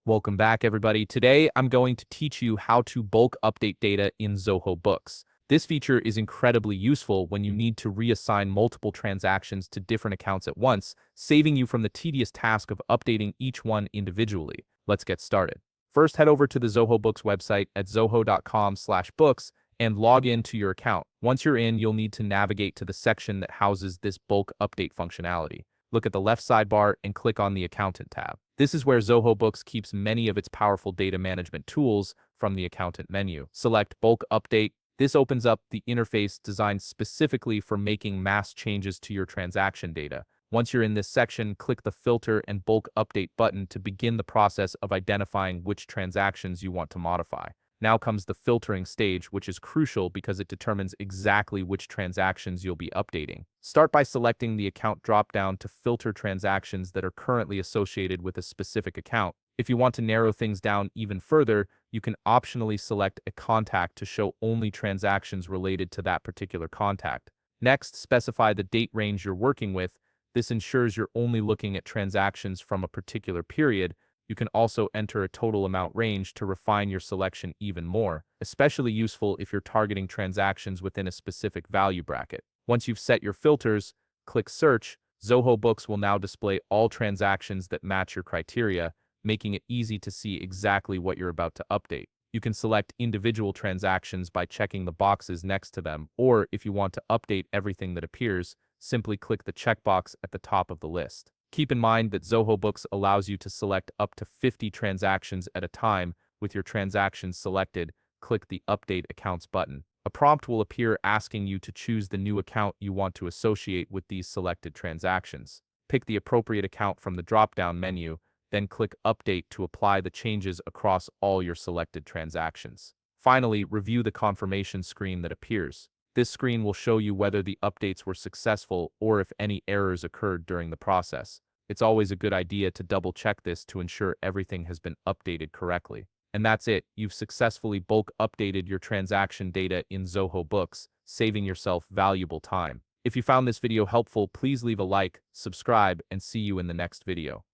Welcome back, everybody. Today, I'm going to teach you how to bulk update data in Zoho Books. This feature is incredibly useful when you need to reassign multiple transactions to different accounts at once, saving you from the tedious task of updating each one individually. Let's get started. First, head over to the Zoho Books website at zoho.com/books and log in to your account. Once you're in, you'll need to navigate to the section that houses this bulk update functionality. Look at the left sidebar and click on the Accountant tab. This is where Zoho Books keeps many of its powerful data management tools from the Accountant menu. Select Bulk Update. This opens up the interface designed specifically for making mass changes to your transaction data. Once you're in this section, click the Filter and Bulk Update button to begin the process of identifying which transactions you want to modify. Now comes the filtering stage, which is crucial because it determines exactly which transactions you'll be updating. Start by selecting the account dropdown to filter transactions that are currently associated with a specific account. If you want to narrow things down even further, you can optionally select a contact to show only transactions related to that particular contact. Next, specify the date range you're working with. This ensures you're only looking at transactions from a particular period. You can also enter a total amount range to refine your selection even more, especially useful if you're targeting transactions within a specific value bracket. Once you've set your filters, click Search. Zoho Books will now display all transactions that match your criteria, making it easy to see exactly what you're about to update. You can select individual transactions by checking the boxes next to them, or if you want to update everything that appears, simply click the checkbox at the top of the list. Keep in mind that Zoho Books allows you to select up to 50 transactions at a time. With your transactions selected, click the Update Accounts button. A prompt will appear asking you to choose the new account you want to associate with these selected transactions. Pick the appropriate account from the drop-down menu, then click Update to apply the changes across all your selected transactions. Finally, review the confirmation screen that appears. This screen will show you whether the updates were successful or if any errors occurred during the process. It's always a good idea to double-check this to ensure everything has been updated correctly. And that's it. You've successfully bulk updated your transaction data in Zoho Books, saving yourself valuable time. If you found this video helpful, please leave a like, subscribe, and see you in the next video.